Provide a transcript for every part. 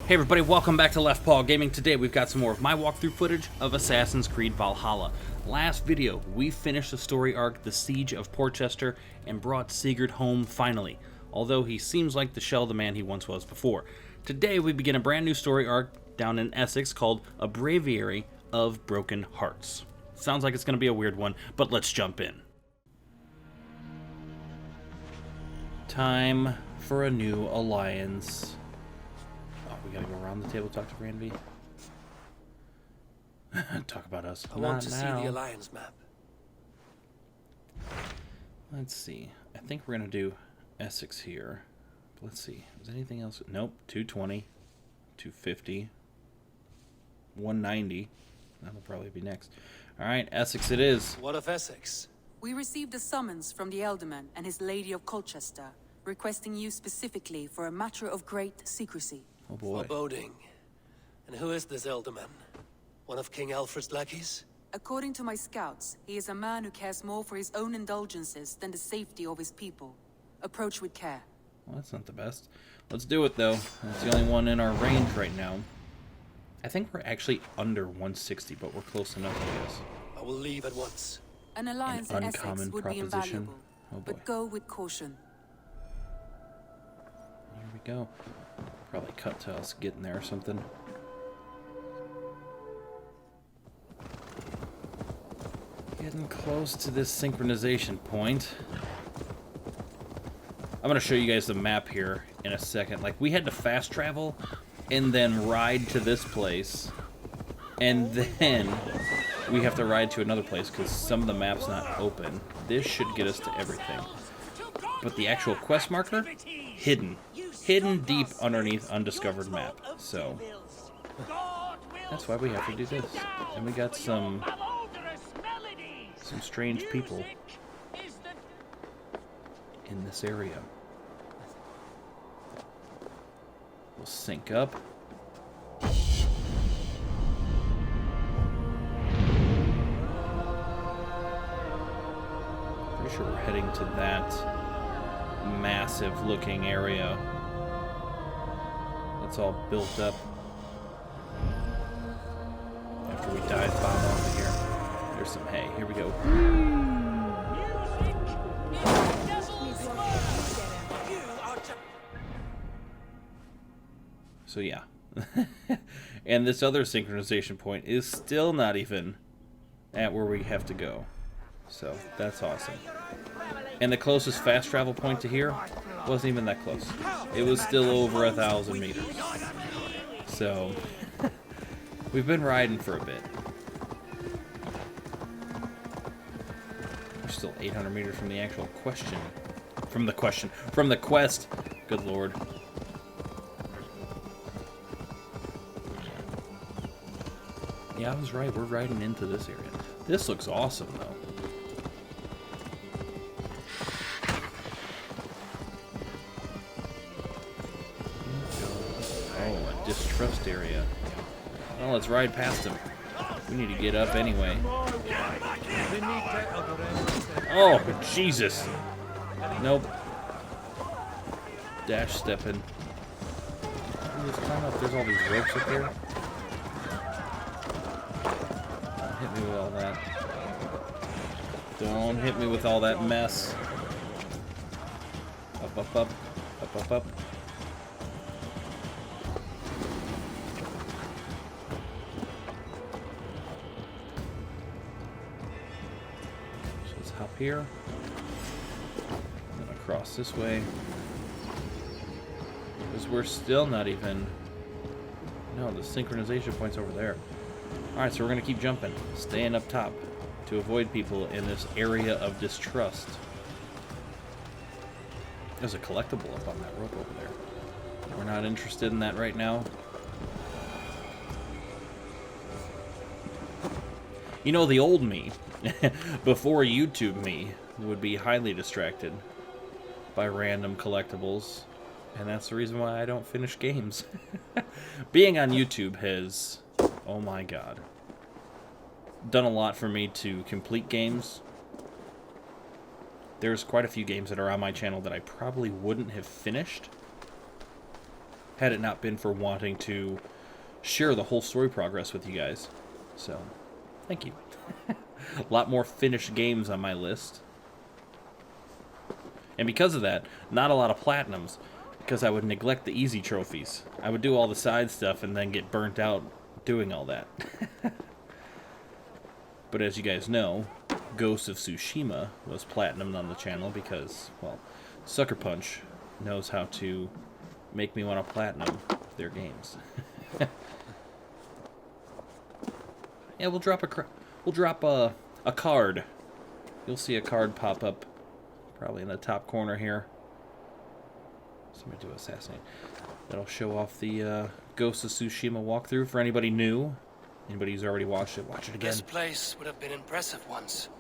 Hey everybody, welcome back to LeftPawGaming. Today we've got some more of my walkthrough footage of Assassin's Creed Valhalla. Last video, we finished the story arc, The Siege of Portchester, and brought Sigurd home finally, although he seems like the shell of the man he once was before. Today we begin a brand new story arc down in Essex called A Breviary of Broken Hearts. Sounds like it's going to be a weird one, but let's jump in. Time for a new alliance. We gotta go around the table, talk to Randy. Talk about us. I want to see the alliance map. Let's see. I think we're gonna do Essex here. But let's see. Is anything else? Nope. 220, 250, 190. That'll probably be next. All right, Essex it is. What of Essex? We received a summons from the Ealdorman and his Lady of Colchester, requesting you specifically for a matter of great secrecy. Oh boy. Foreboding. And who is this Ealdorman? One of King Alfred's lackeys? According to my scouts, he is a man who cares more for his own indulgences than the safety of his people. Approach with care. Well, that's not the best. Let's do it, though. That's the only one in our range right now. I think we're actually under 160, but we're close enough, I guess. I will leave at once. An alliance in Essex would be invaluable, Oh boy. but go with caution. Here we go. Probably cut to us getting there or something. Getting close to this synchronization point. I'm going to show you guys the map here in a second. Like, we had to fast travel and then ride to this place. And then we have to ride to another place because some of the map's not open. This should get us to everything. But the actual quest marker, hidden deep underneath undiscovered map. So that's why we have to do this. And we got some strange people in this area. We'll sync up. Pretty sure we're heading to that massive looking area. It's all built up. After we dive bomb off of here. There's some hay. Here we go. So yeah. And this other synchronization point is still not even at where we have to go. So that's awesome. And the closest fast travel point to here wasn't even that close. It was still over 1,000 meters. So we've been riding for a bit. We're still 800 meters from the actual question. From the quest. Good lord. Yeah, I was right. We're riding into this area. This looks awesome, though. Distrust area. Well, let's ride past him. We need to get up anyway. Oh, Jesus. Nope. Dash stepping. Just climb up. There's all these ropes up there. Don't hit me with all that. Don't hit me with all that mess. Up, up, up. Up, up, up. Hop here, then across this way, because we're still not even, no, the synchronization point's over there. Alright, so we're going to keep jumping, staying up top, to avoid people in this area of distrust. There's a collectible up on that rope over there. We're not interested in that right now. You know, the old me, before YouTube me, would be highly distracted by random collectibles, and that's the reason why I don't finish games. Being on YouTube has, oh my god, done a lot for me to complete games. There's quite a few games that are on my channel that I probably wouldn't have finished had it not been for wanting to share the whole story progress with you guys. So, thank you. A lot more finished games on my list. And because of that, not a lot of platinums, because I would neglect the easy trophies. I would do all the side stuff and then get burnt out doing all that. But as you guys know, Ghost of Tsushima was platinumed on the channel because, well, Sucker Punch knows how to make me want to platinum their games. Yeah, we'll drop a card. You'll see a card pop up, probably in the top corner here. Somebody do assassinate. That'll show off the Ghost of Tsushima walkthrough for anybody new. Anybody who's already watched it, watch it again. This place would have been impressive once,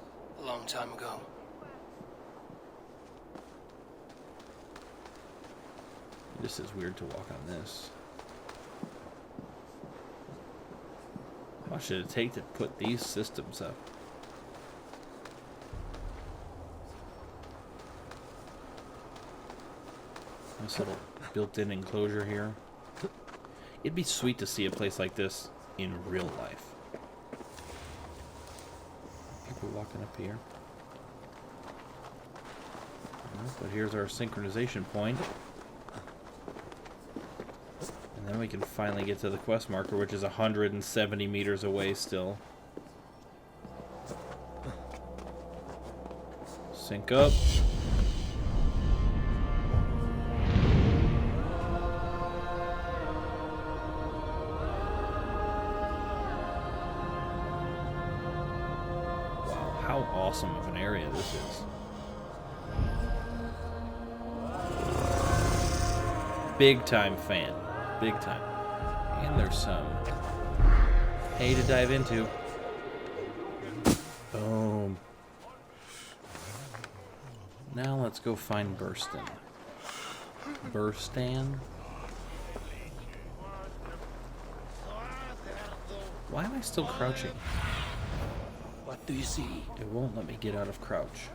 a long time ago. This is weird to walk on this. How much did it take to put these systems up? Nice little built-in enclosure here. It'd be sweet to see a place like this in real life. People walking up here. But here's our synchronization point. And then we can finally get to the quest marker, which is 170 meters away still. Sync up. Wow, how awesome of an area this is. Big time fan. Big time. And there's some hay to dive into. Boom. Now let's go find Burston. Burstan? Why am I still crouching? What do you see? It won't let me get out of crouch.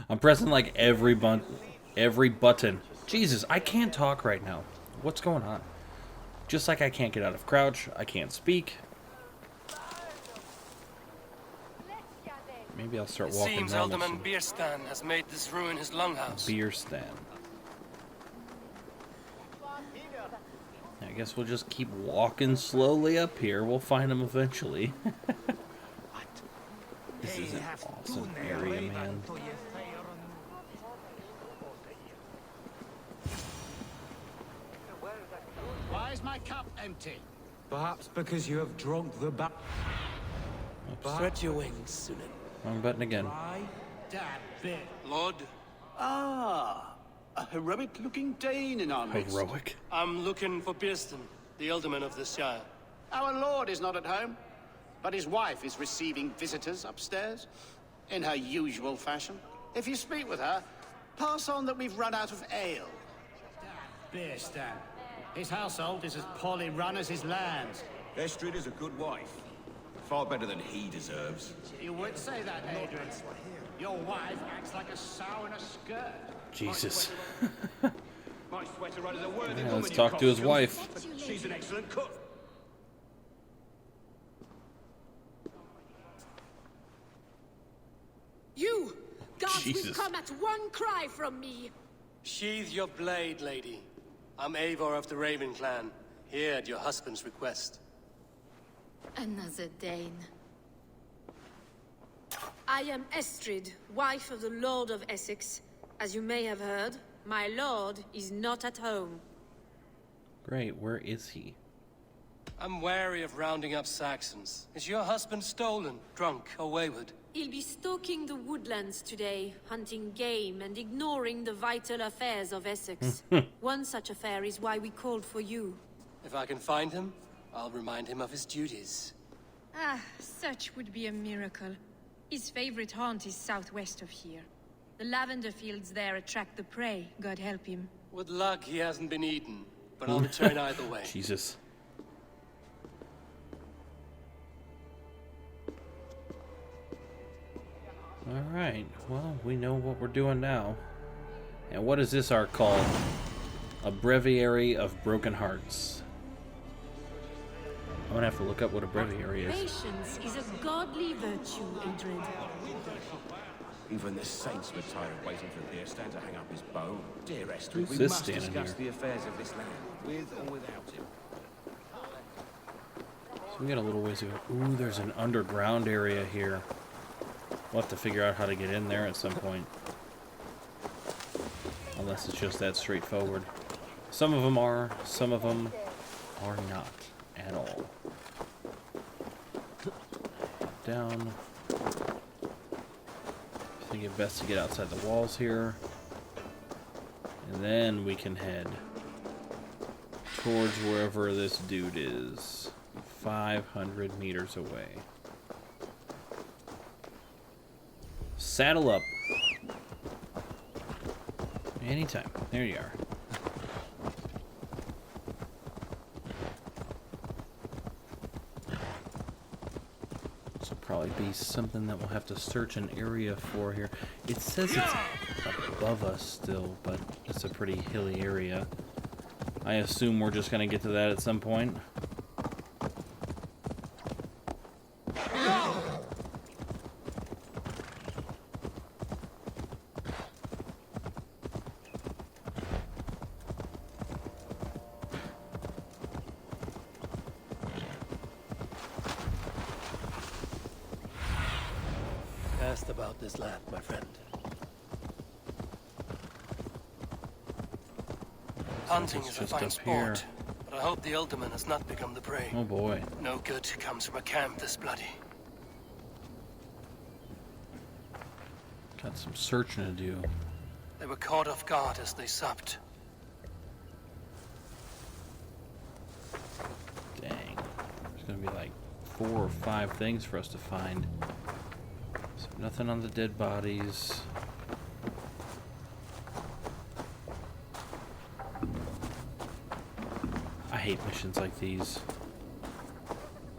I'm pressing like every button. Jesus, I can't talk right now. What's going on? Just like I can't get out of crouch, I can't speak. Maybe I'll start walking Seems normal Alderman soon. Bierstan has made this ruin his longhouse. Bierstan. I guess we'll just keep walking slowly up here. We'll find him eventually. This is an awesome area, man. Why is my cup empty? Perhaps because you have drunk the Spread your wings, Sunan. Wrong button again. Damn bit. Lord, Ah, a heroic-looking Dane in our midst. Heroic. I'm looking for Bierstan, the alderman of this shire. Our lord is not at home, but his wife is receiving visitors upstairs, in her usual fashion. If you speak with her, pass on that we've run out of ale. Beer stand. His household is as poorly run as his lands. Estrid is a good wife. Far better than he deserves. You would say that, Adrian. Your wife acts like a sow in a skirt. Jesus. My sweater run is a worthy Yeah, woman, let's you talk to his coxcomb. wife. She's an excellent cook. You! Gods will Jesus. come at one cry from me! Sheathe your blade, lady. I'm Eivor of the Raven clan, here at your husband's request. Another Dane. I am Estrid, wife of the Lord of Essex. As you may have heard, my lord is not at home. Great, where is he? I'm wary of rounding up Saxons. Is your husband stolen, drunk, or wayward? He'll be stalking the woodlands today, hunting game and ignoring the vital affairs of Essex. One such affair is why we called for you. If I can find him, I'll remind him of his duties. Ah, such would be a miracle. His favorite haunt is southwest of here. The lavender fields there attract the prey, God help him. With luck, he hasn't been eaten, but I'll return either way. Alright, well, we know what we're doing now. And what is this arc called? A Breviary of Broken Hearts. I'm gonna have to look up what a breviary is. Patience is a godly virtue, Adrid. Even the saints were tired of waiting for Theostan to hang up his bow. Dear Esther, Who's we this must standing discuss here? the affairs of this land, with or without him. So we got a little ways to go. Ooh, there's an underground area here. We'll have to figure out how to get in there at some point. Unless it's just that straightforward. Some of them are, some of them are not at all. Down. I think it's best to get outside the walls here. And then we can head towards wherever this dude is. 500 meters away. Saddle up. Anytime. There you are. This will probably be something that we'll have to search an area for here. It says it's above us still, but it's a pretty hilly area. I assume we're just going to get to that at some point. Asked about this land, my friend. Hunting is a just fine up here. sport, but I hope the Elderman has not become the prey. Oh boy. No good comes from a camp this bloody. Got some searching to do. They were caught off guard as they supped. Dang. There's gonna be like 4 or 5 things for us to find. So nothing on the dead bodies. I hate missions like these.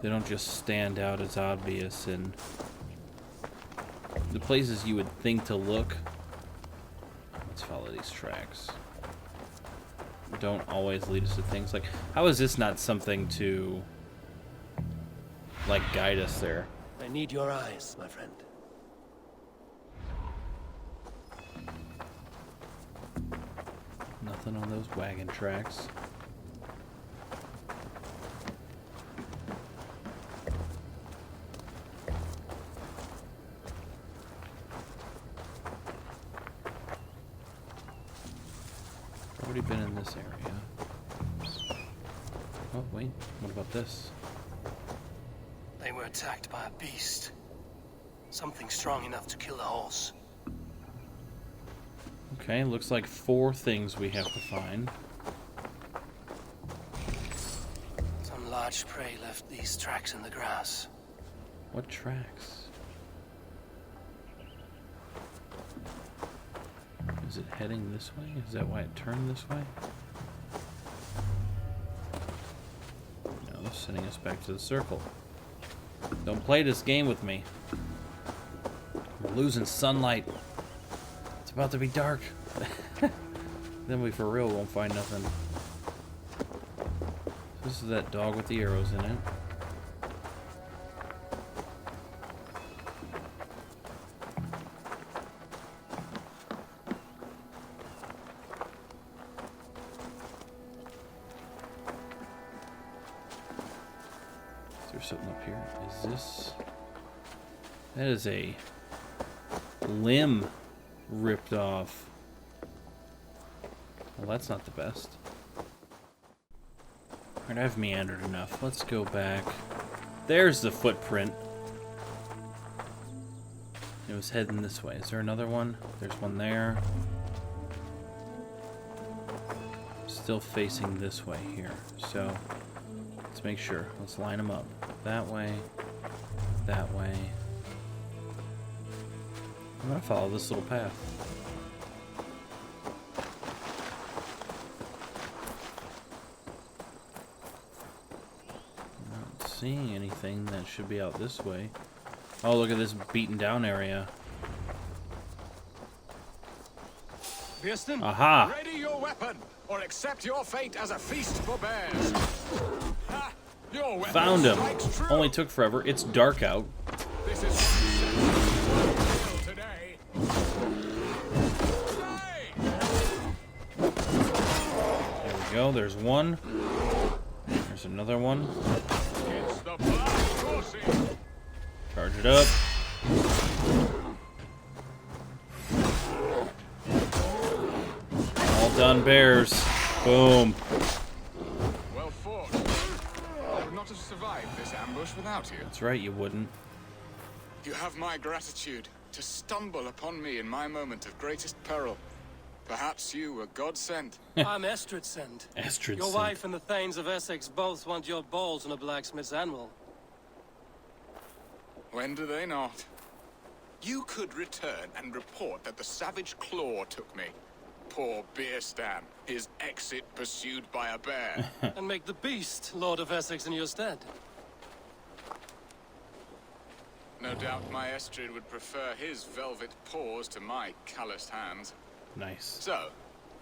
They don't just stand out as obvious, and the places you would think to look. Let's follow these tracks. Don't always lead us to things like, how is this not something to like guide us there? I need your eyes, my friend. Nothing on those wagon tracks. Already been in this area. Oh wait, what about this? They were attacked by a beast. Something strong enough to kill a horse. Okay, looks like 4 things we have to find. Some large prey left these tracks in the grass. What tracks? Is it heading this way? Is that why it turned this way? No, sending us back to the circle. Don't play this game with me. We're losing sunlight. It's about to be dark. Then we for real won't find nothing. This is that dog with the arrows in it. Is there something up here? Is this... That is a limb ripped off. Well, that's not the best. Alright, I've meandered enough. Let's go back. There's the footprint. It was heading this way. Is there another one? There's one there. Still facing this way here. So, let's make sure. Let's line them up. That way. That way. I'm gonna follow this little path. Not seeing anything that should be out this way. Oh, look at this beaten down area. Pearson? Aha! Ready your weapon, or accept your fate as a feast for bears. Ha! Your weapon Found him. strikes true. Only took forever. It's dark out. This is today. There we go. There's one. There's another one. It's the blast coursing. Charge it up. All done, bears. Boom. Well fought. I would not have survived this ambush without you. That's right, you wouldn't. You have my gratitude to stumble upon me in my moment of greatest peril. Perhaps you were God sent. I'm Estrid sent. Estrid Your sent. wife and the Thanes of Essex both want your balls on a blacksmith's anvil. When do they not? You could return and report that the savage claw took me. Poor beer Stan, his exit pursued by a bear. And make the beast Lord of Essex in your stead. No doubt my Estrid would prefer his velvet paws to my calloused hands. Nice. So,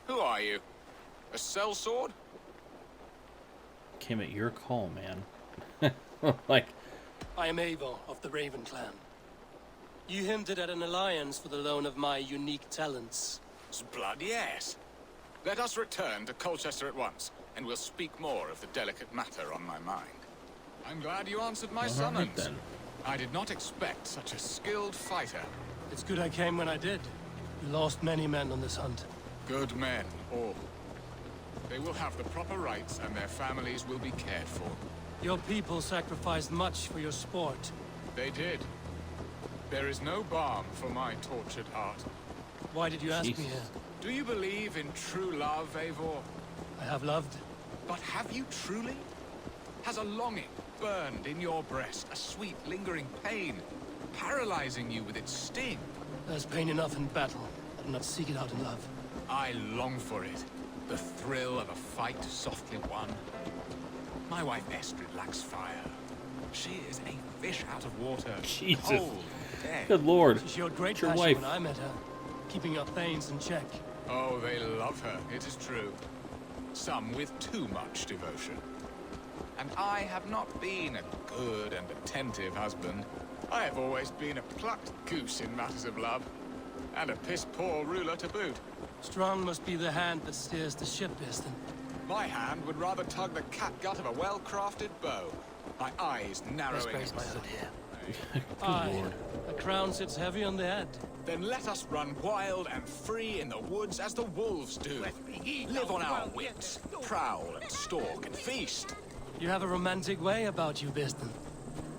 who are you? A sellsword? Came at your call, man. Like, I am Eivor of the Raven clan. You hinted at an alliance for the loan of my unique talents. Blood, yes. Let us return to Colchester at once, and we'll speak more of the delicate matter on my mind. I'm glad you answered my all right summons. then. I did not expect such a skilled fighter. It's good I came when I did. You lost many men on this hunt. Good men, all. They will have the proper rights, and their families will be cared for. Your people sacrificed much for your sport. They did. There is no balm for my tortured heart. Why did you ask me Jesus. here? Do you believe in true love, Eivor? I have loved. But have you truly? Has a longing burned in your breast, a sweet, lingering pain, paralyzing you with its sting? There's pain enough in battle. I do not seek it out in love. I long for it. The thrill of a fight softly won. My wife Estrid lacks fire. She is a fish out of water. Jesus. Cold, dead. Good lord. She showed great It's your passion wife. when I met her, keeping up Thanes in check. Oh, they love her, it is true. Some with too much devotion. And I have not been a good and attentive husband. I have always been a plucked goose in matters of love. And a piss-poor ruler to boot. Strong must be the hand that steers the ship, Piston. My hand would rather tug the catgut of a well-crafted bow. My eyes Let's narrowing. raise my hood here. Good Aye, lord. the crown sits heavy on the head. Then let us run wild and free in the woods as the wolves do. Live on our wits, prowl and stalk and feast. You have a romantic way about you, Piston.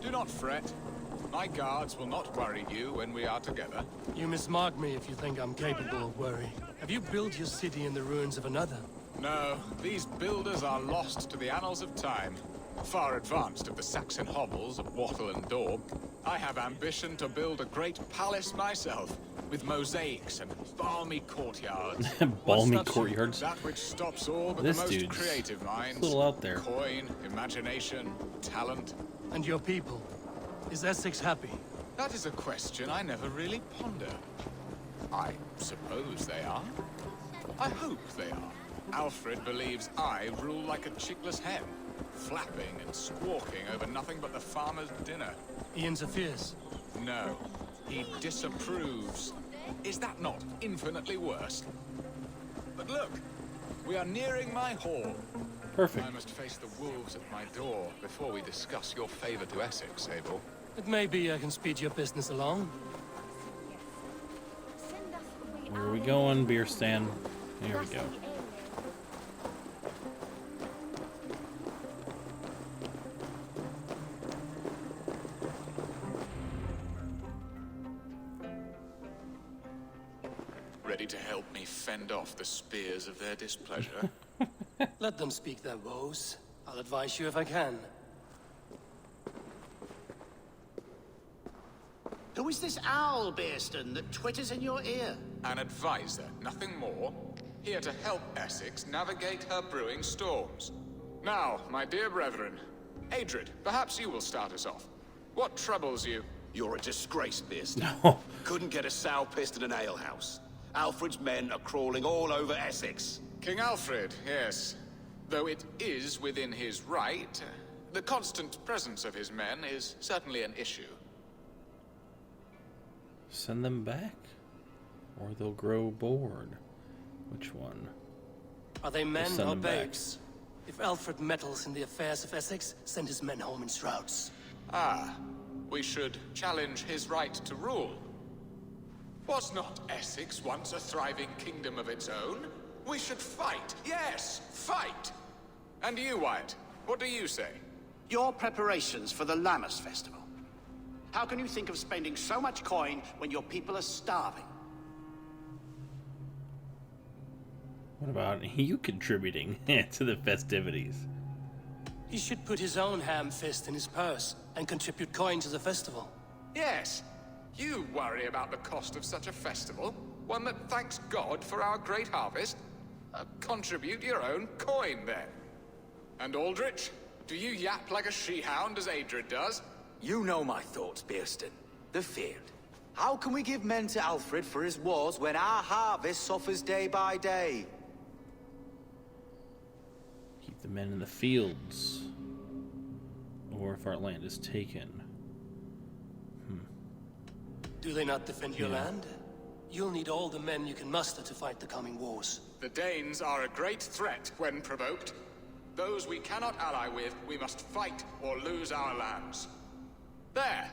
Do not fret. My guards will not worry you when we are together. You mismark me if you think I'm capable of worry. Have you built your city in the ruins of another? No, these builders are lost to the annals of time. Far advanced of the Saxon hovels of Wattle and Daub. I have ambition to build a great palace myself, with mosaics and balmy courtyards. Balmy stops you? courtyards. That which stops all but This the most dude's creative minds. a little out there. Coin, imagination, talent. And your people? Is Essex happy? That is a question I never really ponder. I suppose they are. I hope they are. Alfred believes I rule like a chickless hen, flapping and squawking over nothing but the farmer's dinner. He interferes. No, he disapproves. Is that not infinitely worse? But look, we are nearing my hall. Perfect. I must face the wolves at my door before we discuss your favor to Essex, Abel. It may be I can speed your business along. Where are we going, beer stand? Here we go. Ready to help me fend off the spears of their displeasure? Let them speak their woes. I'll advise you if I can. Who is this owl, Bearston, that twitters in your ear? An advisor, nothing more. Here to help Essex navigate her brewing storms. Now, my dear brethren, Adrid, perhaps you will start us off. What troubles you? You're a disgrace, Bearston. No. Couldn't get a sow pissed in an alehouse. Alfred's men are crawling all over Essex. King Alfred, yes. Though it is within his right, the constant presence of his men is certainly an issue. Send them back, or they'll grow bored. Which one? Are they men Send or them back. babes? If Alfred meddles in the affairs of Essex, send his men home in shrouds. Ah, we should challenge his right to rule. Was not Essex once a thriving kingdom of its own? We should fight, yes, fight! And you, Wyatt, what do you say? Your preparations for the Lammas festival. How can you think of spending so much coin when your people are starving? What about you contributing to the festivities? He should put his own ham fist in his purse and contribute coin to the festival. Yes, you worry about the cost of such a festival, one that thanks God for our great harvest. Contribute your own coin, then. And Aldrich, do you yap like a she-hound as Adred does? You know my thoughts, Bearston. The field. How can we give men to Alfred for his wars when our harvest suffers day by day? Keep the men in the fields. Or if our land is taken. Do they not defend your Yeah. land? You'll need all the men you can muster to fight the coming wars. The Danes are a great threat when provoked. Those we cannot ally with, we must fight or lose our lands. There.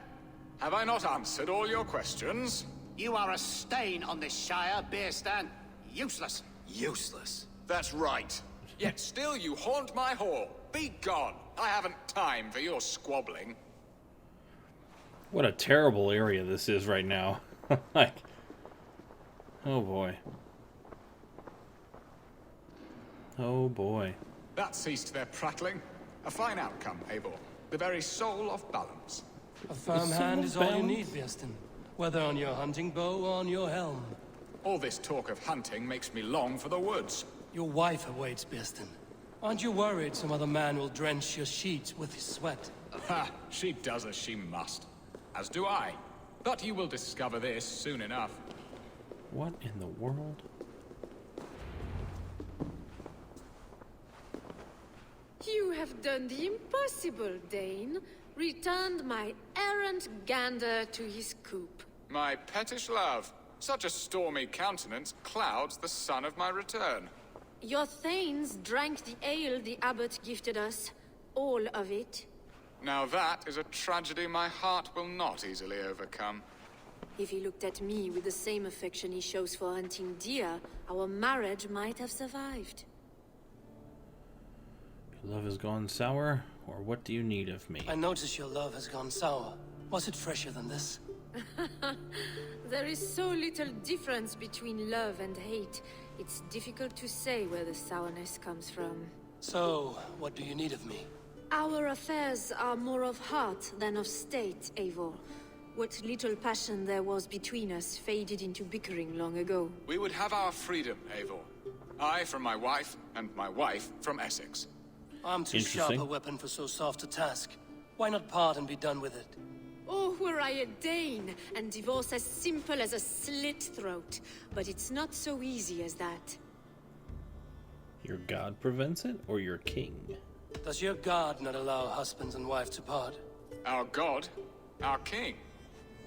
Have I not answered all your questions? You are a stain on this shire, Bearstan. Useless. Useless. That's right. Yet still you haunt my hall. Be gone. I haven't time for your squabbling. What a terrible area this is right now. Like, oh boy. Oh boy. That ceased their prattling. A fine outcome, Eivor. The very soul of balance. A firm Is hand someone is all you bound? need, Bieston. Whether on your hunting bow or on your helm. All this talk of hunting makes me long for the woods. Your wife awaits, Bieston. Aren't you worried some other man will drench your sheets with his sweat? Ha! She does as she must. As do I. But you will discover this soon enough. What in the world? You have done the impossible, Dane. Returned my errant gander to his coop. My pettish love. Such a stormy countenance clouds the sun of my return. Your thanes drank the ale the abbot gifted us. All of it. Now that is a tragedy my heart will not easily overcome. If he looked at me with the same affection he shows for hunting deer, our marriage might have survived. Your love has gone sour, or what do you need of me? I notice your love has gone sour. Was it fresher than this? There is so little difference between love and hate. It's difficult to say where the sourness comes from. So, what do you need of me? Our affairs are more of heart than of state, Eivor. What little passion there was between us faded into bickering long ago. We would have our freedom, Eivor. I from my wife, and my wife from Essex. I'm too sharp Interesting. a weapon for so soft a task. Why not part and be done with it? Oh, were I a Dane, and divorce as simple as a slit throat. But it's not so easy as that. Your god prevents it, or your king? Does your god not allow husbands and wife to part? Our god, our king.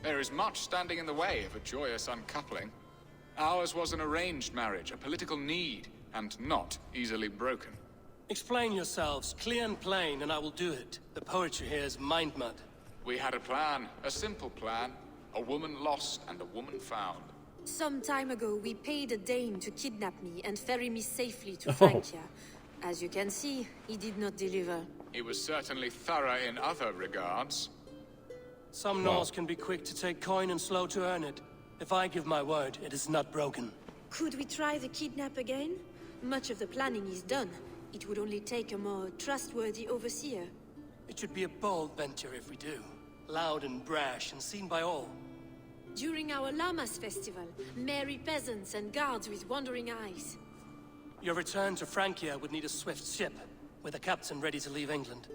There is much standing in the way of a joyous uncoupling. Ours was an arranged marriage, a political need, and not easily broken. Explain yourselves, clear and plain, and I will do it. The poetry here is mind mud. We had a plan, a simple plan. A woman lost and a woman found. Some time ago, we paid a Dane to kidnap me and ferry me safely to Oh. Francia. As you can see, he did not deliver. He was certainly thorough in other regards. Some Wow. Norse can be quick to take coin and slow to earn it. If I give my word, it is not broken. Could we try the kidnap again? Much of the planning is done. It would only take a more trustworthy overseer. It should be a bold venture if we do. Loud and brash and seen by all. During our Lammas festival, merry peasants and guards with wandering eyes. Your return to Francia would need a swift ship, with a captain ready to leave England.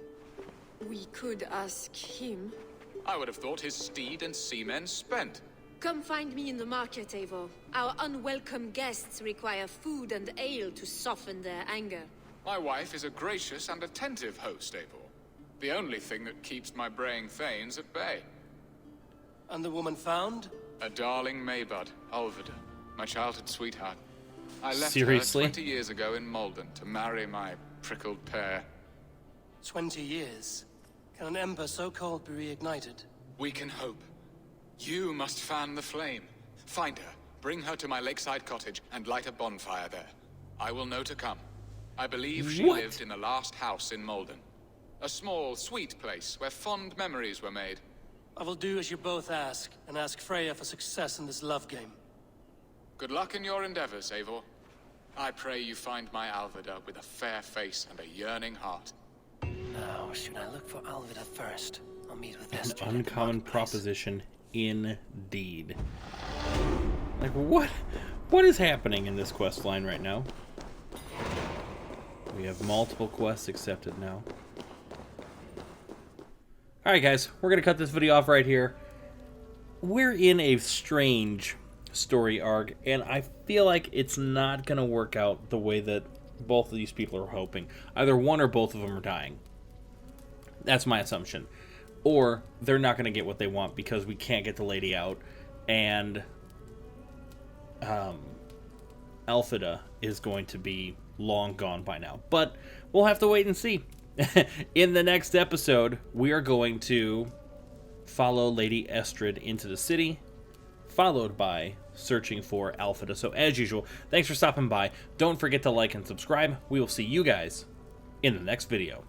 We could ask him. I would have thought his steed and seamen spent. Come find me in the market, Eivor. Our unwelcome guests require food and ale to soften their anger. My wife is a gracious and attentive host, Eivor. The only thing that keeps my braying thanes at bay. And the woman found? A darling Maybud, Alvida, my childhood sweetheart. I left Seriously? her 20 years ago in Malden to marry my prickled pear. 20 years. Can an ember so cold be reignited? We can hope. You must fan the flame. Find her, bring her to my lakeside cottage, and light a bonfire there. I will know to come. I believe she What? lived in the last house in Malden. A small, sweet place where fond memories were made. I will do as you both ask, and ask Freya for success in this love game. Good luck in your endeavors, Eivor. I pray you find my Alvida with a fair face and a yearning heart. Now, should I look for Alvida first? I'll meet with An Esther. uncommon proposition indeed. Like, what is happening in this quest line right now? We have multiple quests accepted now. Alright guys, we're going to cut this video off right here. We're in a strange story arc, and I feel like it's not going to work out the way that both of these people are hoping. Either one or both of them are dying. That's my assumption. Or they're not going to get what they want because we can't get the lady out, and Alfida is going to be long gone by now. But we'll have to wait and see. In the next episode, we are going to follow Lady Estrid into the city, followed by searching for Alfida. So as usual, thanks for stopping by. Don't forget to like and subscribe. We will see you guys in the next video.